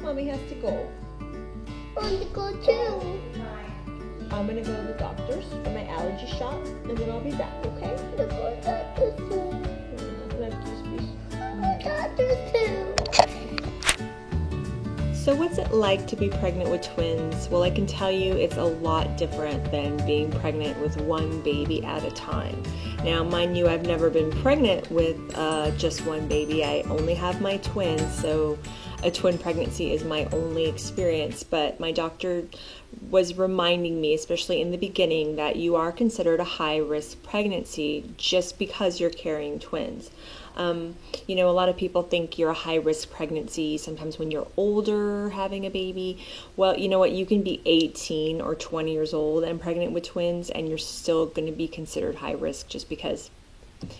Mommy has to go. I want to go too. I'm gonna go to the doctor's for my allergy shot, and then I'll be back, okay? I want to go to the doctor too. Can I have a kiss, please? I want to go to the doctor too. So what's it like to be pregnant with twins? Well, I can tell you it's a lot different than being pregnant with one baby at a time. Now, mind you, I've never been pregnant with just one baby. I only have my twins, so a twin pregnancy is my only experience. But my doctor was reminding me, especially in the beginning, that you are considered a high-risk pregnancy just because you're carrying twins. A lot of people think you're a high-risk pregnancy sometimes when you're older having a baby. Well, you know what? You can be 18 or 20 years old and pregnant with twins, and you're still going to be considered high risk just because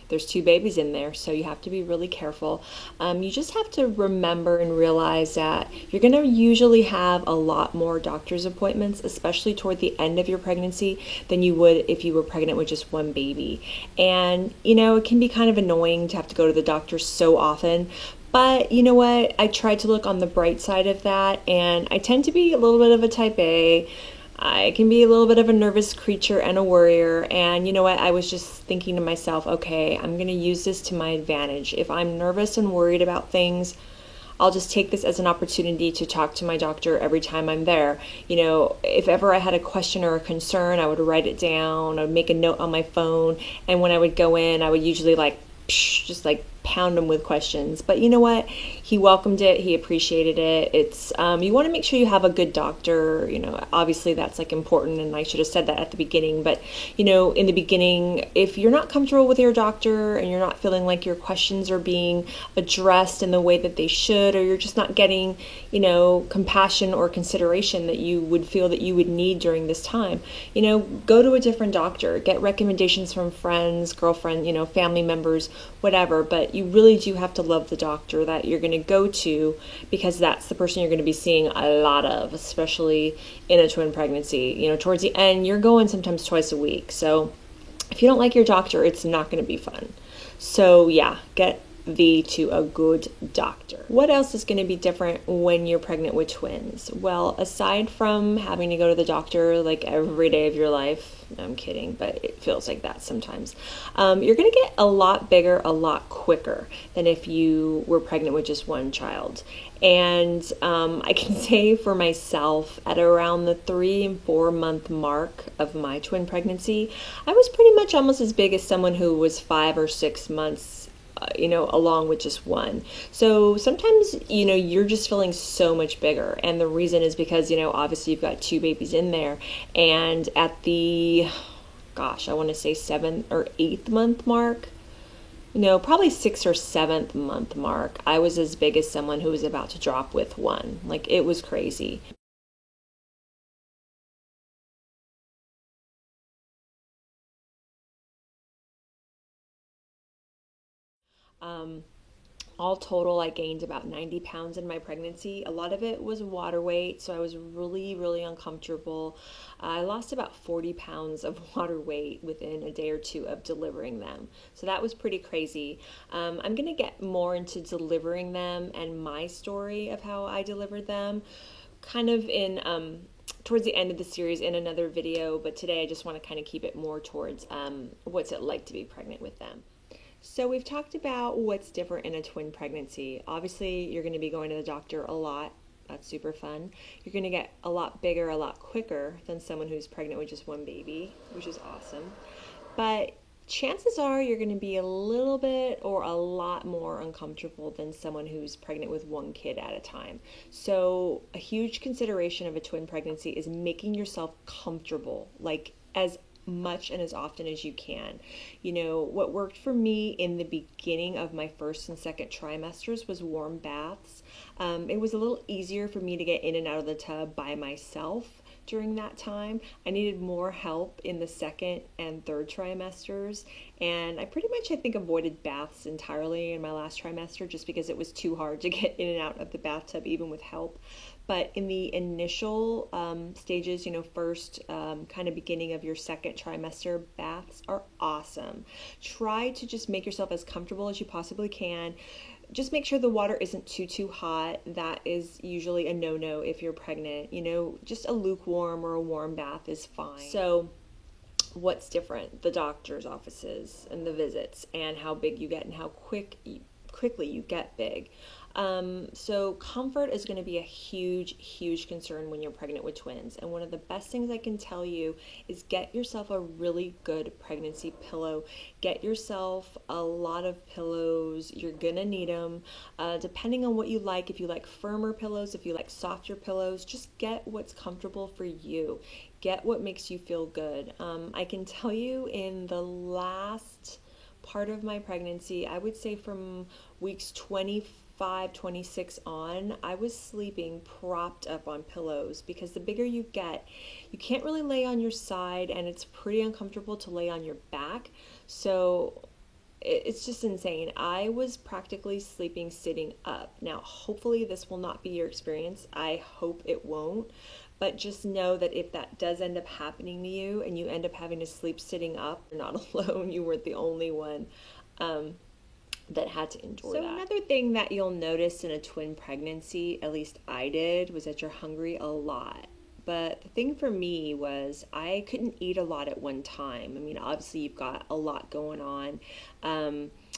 there's two babies in there, so you have to be really careful. You just have to remember and realize that you're going to usually have a lot more doctor's appointments, especially toward the end of your pregnancy, than you would if you were pregnant with just one baby. And, it can be kind of annoying to have to go to the doctor so often. But you know what? I try to look on the bright side of that, and I tend to be a little bit of a type A. I can be a little bit of a nervous creature and a worrier, and you know what? I was just thinking to myself, okay, I'm going to use this to my advantage. If I'm nervous and worried about things, I'll just take this as an opportunity to talk to my doctor every time I'm there. If ever I had a question or a concern, I would write it down, I would make a note on my phone, and when I would go in, I would usually just pound him with questions. But you know what? He welcomed it. He appreciated it. It's you want to make sure you have a good doctor. Obviously that's important, and I should have said that at the beginning. But in the beginning, if you're not comfortable with your doctor and you're not feeling like your questions are being addressed in the way that they should, or you're just not getting compassion or consideration that you would feel that you would need during this time, go to a different doctor. Get recommendations from friends, girlfriend, family members, whatever. But you really do have to love the doctor that you're going to go to, because that's the person you're going to be seeing a lot of, especially in a twin pregnancy. Towards the end, you're going sometimes twice a week. So if you don't like your doctor, it's not going to be fun. So yeah, get thee to a good doctor. What else is going to be different when you're pregnant with twins? Well, aside from having to go to the doctor every day of your life, no, I'm kidding, but it feels like that sometimes. You're going to get a lot bigger, a lot quicker than if you were pregnant with just one child. And I can say for myself, at around the 3 and 4 month mark of my twin pregnancy, I was pretty much almost as big as someone who was 5 or 6 months along with just one. So sometimes, you're just feeling so much bigger. And the reason is because, obviously you've got two babies in there. And at the, I want to say 7th or 8th month mark, probably 6th or 7th month mark, I was as big as someone who was about to drop with one. It was crazy. All total, I gained about 90 pounds in my pregnancy. A lot of it was water weight, so I was really, really uncomfortable. I lost about 40 pounds of water weight within a day or two of delivering them. So that was pretty crazy. I'm going to get more into delivering them and my story of how I delivered them kind of in towards the end of the series in another video, but today I just want to kind of keep it more towards what's it like to be pregnant with them. So we've talked about what's different in a twin pregnancy. Obviously, you're going to be going to the doctor a lot. That's super fun. You're going to get a lot bigger, a lot quicker than someone who's pregnant with just one baby, which is awesome. But chances are you're going to be a little bit or a lot more uncomfortable than someone who's pregnant with one kid at a time. So a huge consideration of a twin pregnancy is making yourself comfortable, as much and as often as you can. What worked for me in the beginning of my first and second trimesters was warm baths. It was a little easier for me to get in and out of the tub by myself during that time. I needed more help in the second and third trimesters, and I pretty much, I think, avoided baths entirely in my last trimester just because it was too hard to get in and out of the bathtub even with help. But in the initial stages, first kind of beginning of your second trimester, baths are awesome. Try to just make yourself as comfortable as you possibly can. just make sure the water isn't too hot. That is usually a no-no if you're pregnant. Just a lukewarm or a warm bath is fine. So what's different? The doctor's offices and the visits and how big you get and how quickly you get big. So comfort is going to be a huge concern when you're pregnant with twins. And one of the best things I can tell you is get yourself a really good pregnancy pillow. Get yourself a lot of pillows. You're going to need them. Depending on what you like, if you like firmer pillows, if you like softer pillows, just get what's comfortable for you. Get what makes you feel good. I can tell you in the last part of my pregnancy, I would say from weeks 25, 26 on, I was sleeping propped up on pillows because the bigger you get, you can't really lay on your side and it's pretty uncomfortable to lay on your back. So it's just insane. I was practically sleeping sitting up. Now, hopefully this will not be your experience. I hope it won't. But just know that if that does end up happening to you and you end up having to sleep sitting up, you're not alone. You weren't the only one that had to endure that. So another thing that you'll notice in a twin pregnancy, at least I did, was that you're hungry a lot. But the thing for me was I couldn't eat a lot at one time. I mean, obviously you've got a lot going on.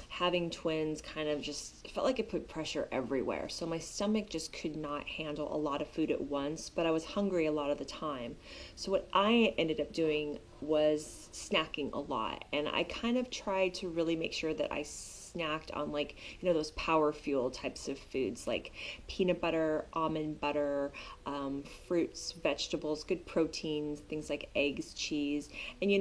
Having twins kind of just felt like it put pressure everywhere. So my stomach just could not handle a lot of food at once, but I was hungry a lot of the time. So what I ended up doing was snacking a lot. And I kind of tried to really make sure that I snacked on those power fuel types of foods like peanut butter, almond butter, fruits, vegetables, good proteins, things like eggs, cheese. And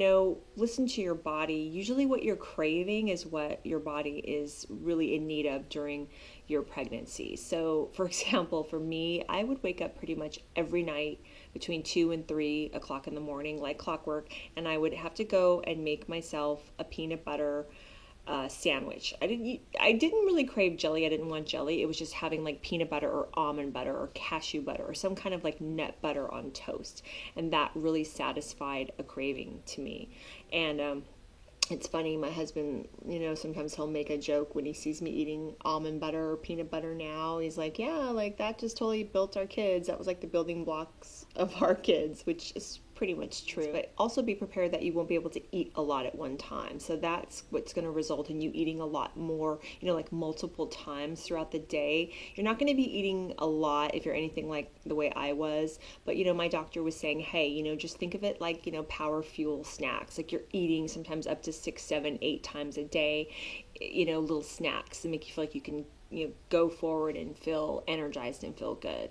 listen to your body. Usually what you're craving is what your body is really in need of during your pregnancy. So for example, for me, I would wake up pretty much every night between 2 and 3 o'clock in the morning like clockwork, and I would have to go and make myself a peanut butter sandwich. I didn't really crave jelly. I didn't want jelly. It was just having like peanut butter or almond butter or cashew butter or some kind of like nut butter on toast. And that really satisfied a craving to me. And it's funny, my husband, sometimes he'll make a joke when he sees me eating almond butter or peanut butter now. He's like, yeah, like that just totally built our kids. That was like the building blocks of our kids, which is pretty much true. But also be prepared that you won't be able to eat a lot at one time. So that's what's going to result in you eating a lot more, like multiple times throughout the day. You're not going to be eating a lot if you're anything like the way I was. But, my doctor was saying, hey, just think of it like, power fuel snacks. Like you're eating sometimes up to 6, 7, 8 times a day, little snacks that make you feel like you can, go forward and feel energized and feel good.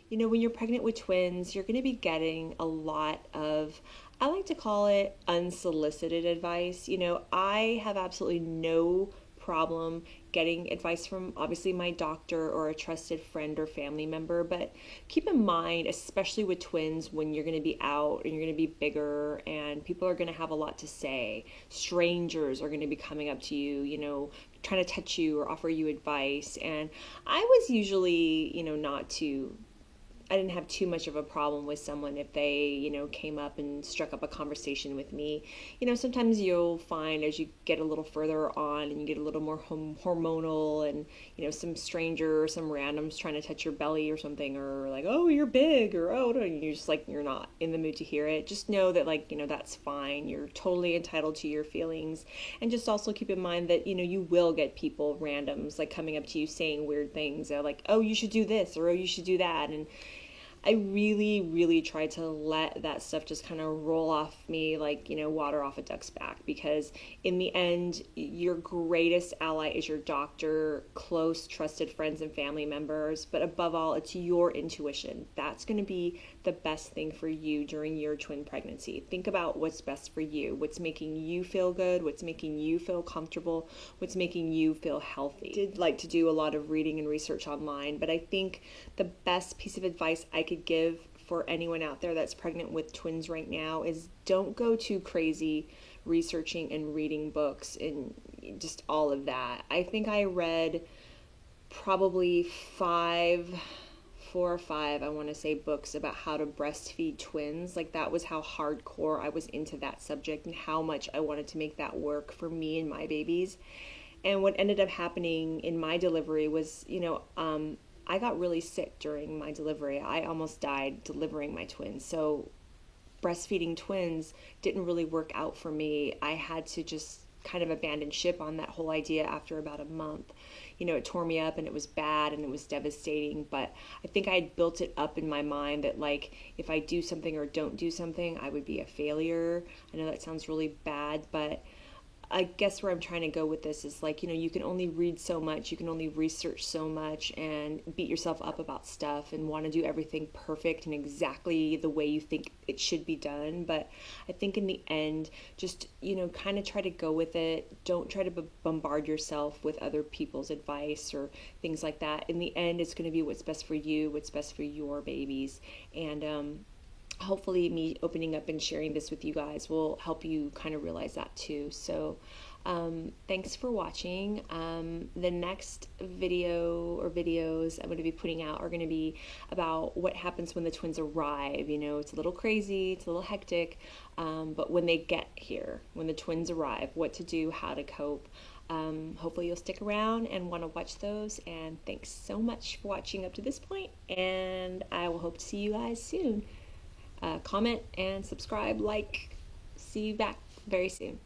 When you're pregnant with twins, you're going to be getting a lot of, I like to call it unsolicited advice. I have absolutely no problem getting advice from obviously my doctor or a trusted friend or family member, but keep in mind, especially with twins, when you're going to be out and you're going to be bigger and people are going to have a lot to say. Strangers are going to be coming up to you, trying to touch you or offer you advice. And I was usually, I didn't have too much of a problem with someone if they, came up and struck up a conversation with me. Sometimes you'll find as you get a little further on and you get a little more hormonal and, some stranger or some randoms trying to touch your belly or something, or like, oh, you're big, or oh, no, you're just like, you're not in the mood to hear it. Just know that that's fine. You're totally entitled to your feelings. And just also keep in mind that, you will get people, randoms, like coming up to you saying weird things. They're like, oh, you should do this, or oh, you should do that. And I really try to let that stuff just kind of roll off me like, water off a duck's back, because in the end, your greatest ally is your doctor, close, trusted friends and family members. But above all, it's your intuition. That's going to be the best thing for you during your twin pregnancy. Think about what's best for you, what's making you feel good, what's making you feel comfortable, what's making you feel healthy. I did like to do a lot of reading and research online, but I think the best piece of advice I could give for anyone out there that's pregnant with twins right now is don't go too crazy researching and reading books and just all of that. I think I read probably 4 or 5, I want to say, books about how to breastfeed twins. Like that was how hardcore I was into that subject and how much I wanted to make that work for me and my babies. And what ended up happening in my delivery was, I got really sick during my delivery. I almost died delivering my twins. So breastfeeding twins didn't really work out for me. I had to just kind of abandon ship on that whole idea after about a month. It tore me up and it was bad and it was devastating, but I think I had built it up in my mind that, like, if I do something or don't do something, I would be a failure. I know that sounds really bad, but I guess where I'm trying to go with this is, like, you can only read so much, you can only research so much and beat yourself up about stuff and want to do everything perfect and exactly the way you think it should be done. But I think in the end, just, kind of try to go with it. Don't try to bombard yourself with other people's advice or things like that. In the end, it's going to be what's best for you, what's best for your babies. And, hopefully me opening up and sharing this with you guys will help you kind of realize that too. So thanks for watching. The next video or videos I'm going to be putting out are going to be about what happens when the twins arrive. It's a little crazy, it's a little hectic, but when they get here, when the twins arrive, what to do, how to cope. Hopefully you'll stick around and want to watch those, and thanks so much for watching up to this point, and I will hope to see you guys soon. Comment and subscribe, like. See you back very soon.